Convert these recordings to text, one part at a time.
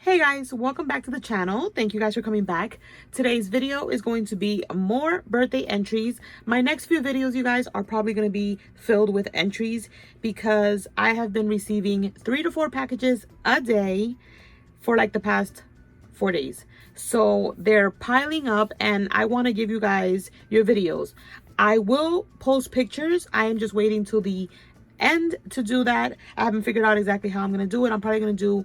Hey guys, welcome back to the channel. Thank you guys for coming back. Today's video is going to be more birthday entries. My next few videos, you guys, are probably going to be filled with entries because I have been receiving 3 to 4 packages a day for like the past 4 days. So they're piling up and I want to give you guys your videos. I will post pictures. I am just waiting till the end to do that. I haven't figured out exactly how I'm going to do it. I'm probably going to do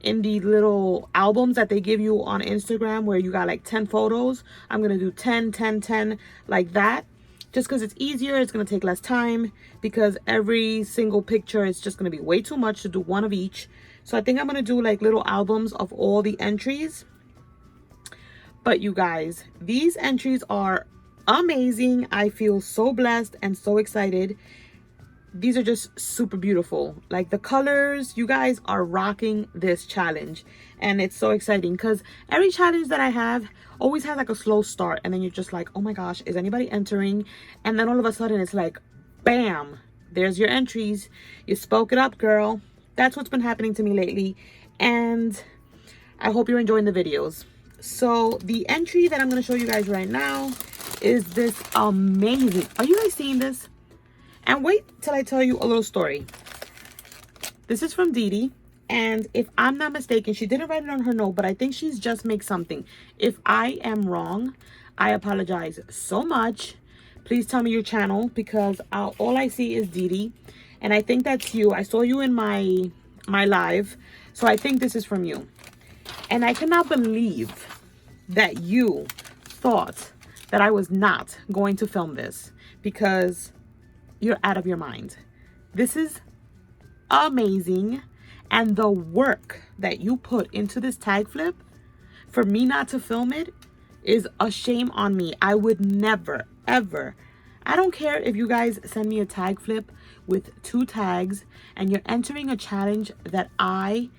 in the little albums that they give you on Instagram where you got like 10 photos. I'm gonna do 10 10 10 like that, just because it's easier. It's gonna take less time because every single picture is just gonna be way too much to do one of each. So I think I'm gonna do like little albums of all the entries. But you guys, these entries are amazing. I feel so blessed and so excited. These are just super beautiful. Like the colors, you guys are rocking this challenge. And it's so exciting because every challenge that I have always has like a slow start. And then you're just like, oh my gosh, is anybody entering? And then all of a sudden it's like, bam, there's your entries. You spoke it up, girl. That's what's been happening to me lately. And I hope you're enjoying the videos. So the entry that I'm going to show you guys right now is this amazing. Are you guys seeing this? And wait till I tell you a little story. This is from Dee Dee. And if I'm not mistaken, she didn't write it on her note, but I think she's just make something. If I am wrong, I apologize so much. Please tell me your channel because all I see is Dee Dee. And I think that's you. I saw you in my live. So I think this is from you. And I cannot believe that you thought that I was not going to film this because you're out of your mind. This is amazing. And the work that you put into this tag flip, for me not to film it is a shame on me. I would never, ever. I don't care if you guys send me a tag flip with 2 tags and you're entering a challenge that I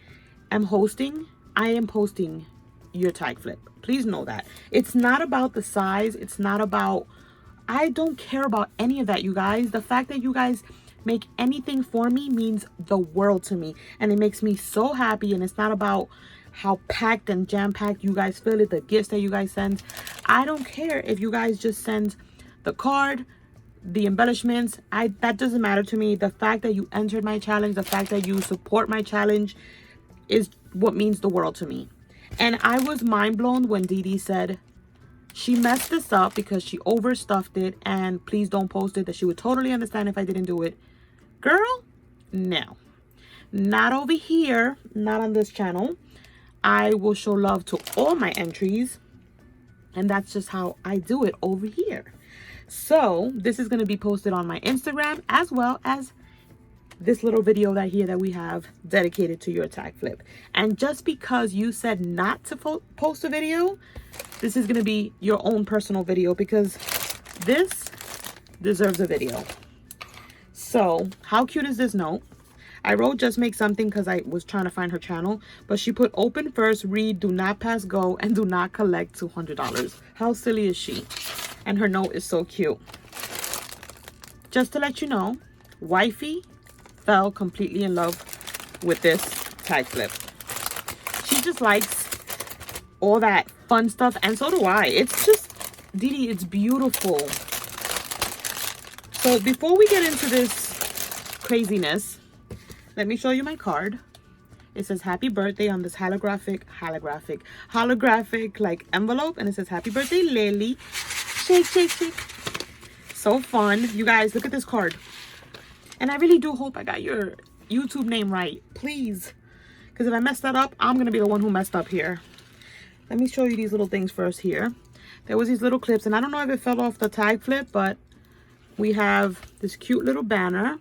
am hosting. I am posting your tag flip. Please know that. It's not about the size. It's not about... I don't care about any of that, you guys. The fact that you guys make anything for me means the world to me. And it makes me so happy. And it's not about how packed and jam-packed you guys feel it, the gifts that you guys send. I don't care if you guys just send the card, the embellishments. That doesn't matter to me. The fact that you entered my challenge, the fact that you support my challenge is what means the world to me. And I was mind blown when Dee Dee said, she messed this up because she overstuffed it and please don't post it, that she would totally understand if I didn't do it. Girl, no. Not over here. Not on this channel. I will show love to all my entries. And that's just how I do it over here. So this is going to be posted on my Instagram as well as this little video that we have dedicated to your tag flip. And just because you said not to post a video, this is going to be your own personal video because this deserves a video. So how cute is this note? I wrote just make something because I was trying to find her channel, but she put open first, read, do not pass go, and do not collect $200. How silly is she? And her note is so cute. Just to let you know, wifey fell completely in love with this tag flip. She just likes all that fun stuff, and so do I. It's just, Dee Dee, it's beautiful. So before we get into this craziness, let me show you my card. It says happy birthday on this holographic like envelope, and it says happy birthday Lily. Shake, shake, shake. So fun. You guys, look at this card. And I really do hope I got your YouTube name right. Please. Because if I mess that up, I'm going to be the one who messed up here. Let me show you these little things first here. There was these little clips. And I don't know if it fell off the tag flip. But we have this cute little banner.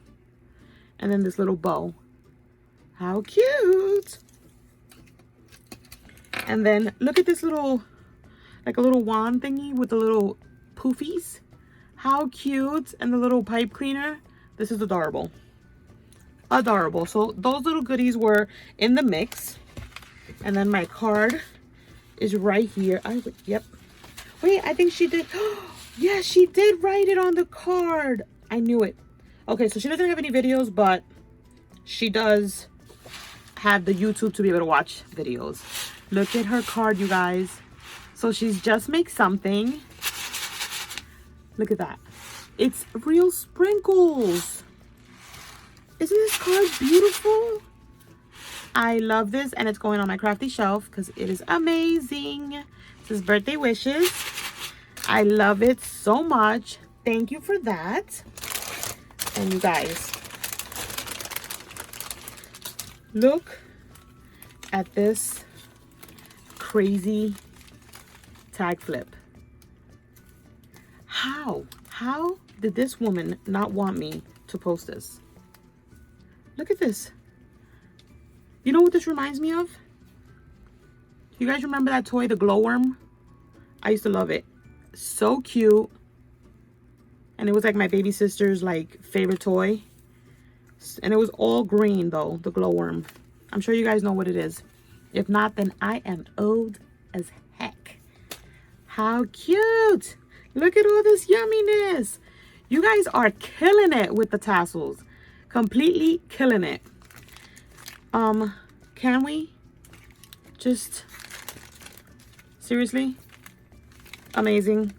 And then this little bow. How cute. And then look at this little, like a little wand thingy with the little poofies. How cute. And the little pipe cleaner. This is adorable. Adorable. So those little goodies were in the mix. And then my card is right here. Yep. Wait, I think she did. Yeah, she did write it on the card. I knew it. Okay, so she doesn't have any videos, but she does have the YouTube to be able to watch videos. Look at her card, you guys. So she's just make something. Look at that. It's real sprinkles. Isn't this card beautiful? I love this, and it's going on my Crafty shelf because it is amazing. This is birthday wishes. I love it so much. Thank you for that. And you guys, look at this crazy tag flip. How did this woman not want me to post this? Look at this. You know what this reminds me of? You guys remember that toy, the glowworm? I used to love it. So cute. And it was like my baby sister's like favorite toy. And it was all green though, the glowworm. I'm sure you guys know what it is. If not, then I am old as heck. How cute. Look at all this yumminess. You guys are killing it with the tassels. Completely killing it. Can we just seriously? Amazing.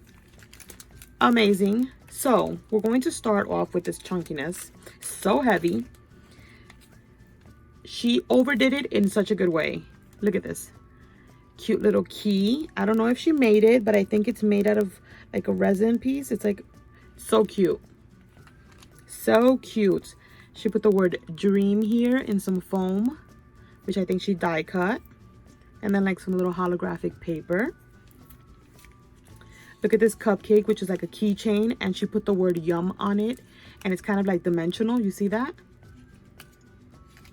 Amazing. So we're going to start off with this chunkiness. So heavy. She overdid it in such a good way. Look at this. Cute little key. I don't know if she made it, but I think it's made out of like a resin piece. It's like so cute. So cute. She put the word dream here in some foam, which I think she die cut. And then like some little holographic paper. Look at this cupcake, which is like a keychain, and she put the word yum on it, and it's kind of like dimensional. You see that?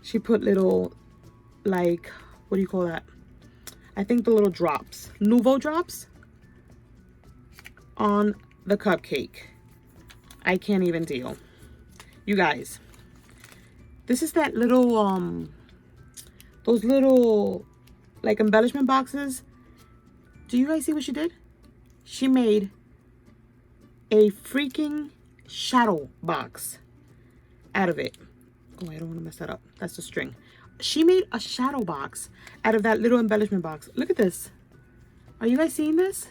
She put little, like, what do you call that? I think the little drops, Nouveau drops on the cupcake. I can't even deal. You guys, this is that little, those little, like, embellishment boxes. Do you guys see what she did? She made a freaking shadow box out of it. Oh, I don't want to mess that up. That's the string. She made a shadow box out of that little embellishment box. Look at this. Are you guys seeing this?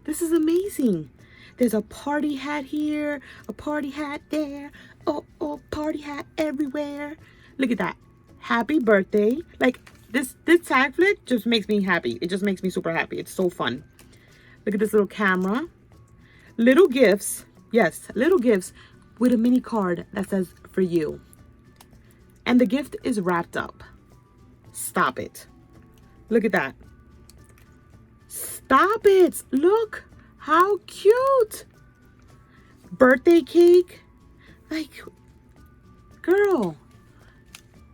This is amazing. There's a party hat here, a party hat there. Oh, party hat everywhere. Look at that. Happy birthday. Like, this tag flip just makes me happy. It just makes me super happy. It's so fun. Look at this little camera. Little gifts. Yes, little gifts with a mini card that says for you. And the gift is wrapped up. Stop it. Look at that. Stop it. Look how cute. Birthday cake. Like, girl,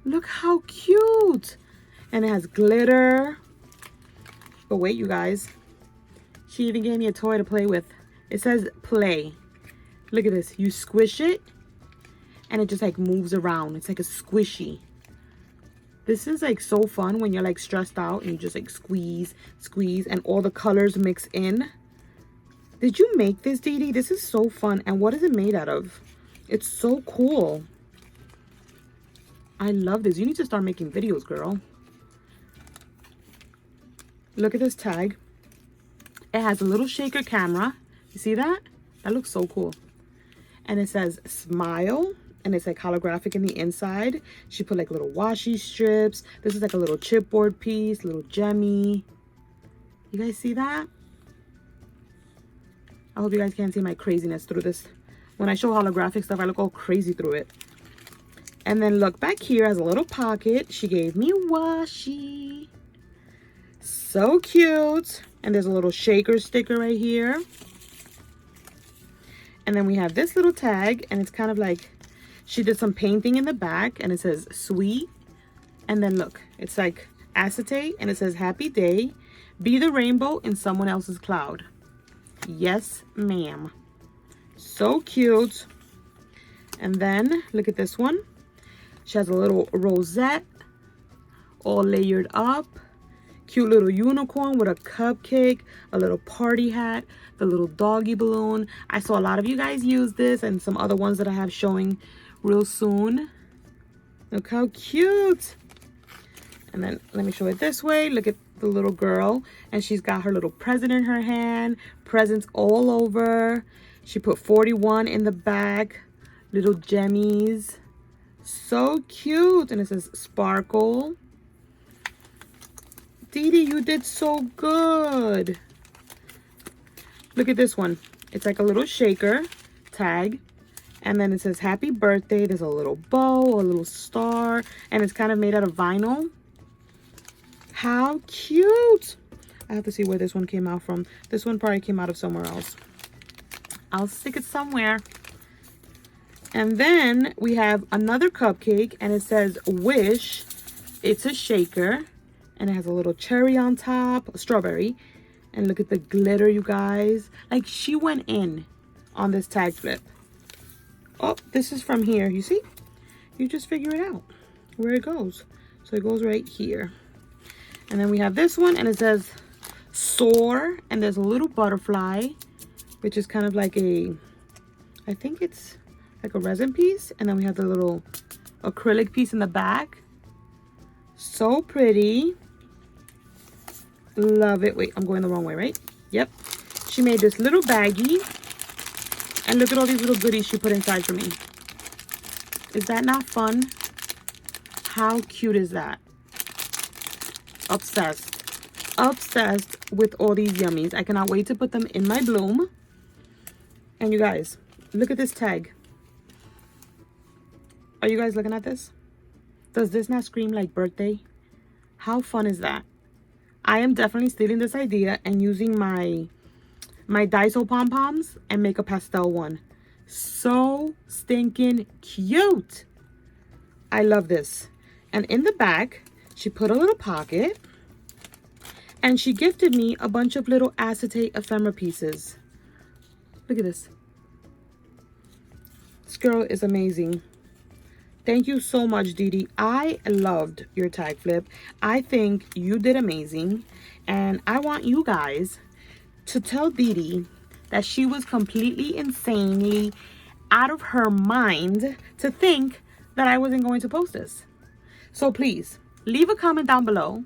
look how cute. And it has glitter. But wait, you guys. She even gave me a toy to play with. It says play. Look at this. You squish it and it just like moves around. It's like a squishy. This is like so fun when you're like stressed out and you just like squeeze and all the colors mix in. Did you make this, Dee Dee? This is so fun. And what is it made out of? It's so cool. I love this. You need to start making videos, girl. Look at this tag. It has a little shaker camera. You see that? That looks so cool. And it says smile. And it's like holographic in the inside. She put like little washi strips. This is like a little chipboard piece. Little gemmy. You guys see that? I hope you guys can't see my craziness through this. When I show holographic stuff, I look all crazy through it. And then look back here as a little pocket. She gave me washi. So cute. And there's a little shaker sticker right here. And then we have this little tag. And it's kind of like she did some painting in the back. And it says sweet. And then look. It's like acetate. And it says happy day. Be the rainbow in someone else's cloud. Yes, ma'am. So cute. And then look at this one. She has a little rosette. All layered up. Cute little unicorn with a cupcake, a little party hat, the little doggy balloon. I saw a lot of you guys use this and some other ones that I have showing real soon. Look how cute. And then let me show it this way. Look at the little girl. And she's got her little present in her hand. Presents all over. She put 41 in the back. Little gemmies. So cute. And it says sparkle. Dee Dee, you did so good. Look at this one. It's like a little shaker tag. And then it says happy birthday. There's a little bow, a little star. And it's kind of made out of vinyl. How cute. I have to see where this one came out from. This one probably came out of somewhere else. I'll stick it somewhere. And then we have another cupcake. And it says wish. It's a shaker. And it has a little cherry on top. A strawberry. And look at the glitter, you guys. Like, she went in on this tag flip. Oh, this is from here. You see? You just figure it out where it goes. So it goes right here. And then we have this one. And it says soar. And there's a little butterfly. Which is kind of like a... I think it's like a resin piece. And then we have the little acrylic piece in the back. So pretty. Love it. Wait, I'm going the wrong way, right? Yep. She made this little baggie. And look at all these little goodies she put inside for me. Is that not fun? How cute is that? Obsessed. Obsessed with all these yummies. I cannot wait to put them in my bloom. And you guys, look at this tag. Are you guys looking at this? Does this not scream like birthday? How fun is that? I am definitely stealing this idea and using my Daiso pom-poms and make a pastel one. So stinking cute. I love this. And in the back, she put a little pocket. And she gifted me a bunch of little acetate ephemera pieces. Look at this. This girl is amazing. Thank you so much, Dee Dee. I loved your tag flip. I think you did amazing. And I want you guys to tell Dee Dee that she was completely insanely out of her mind to think that I wasn't going to post this. So please, leave a comment down below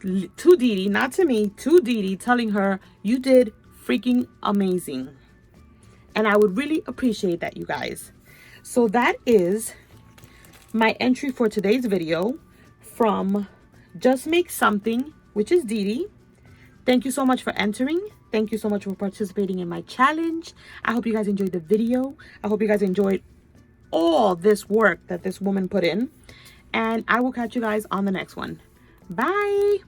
to Dee Dee, not to me, to Dee Dee, telling her you did freaking amazing. And I would really appreciate that, you guys. So that is my entry for today's video from Just Make Something, which is Dee Dee. Thank you so much for entering. Thank you so much for participating in my challenge. I hope you guys enjoyed the video. I hope you guys enjoyed all this work that this woman put in. And I will catch you guys on the next one. Bye.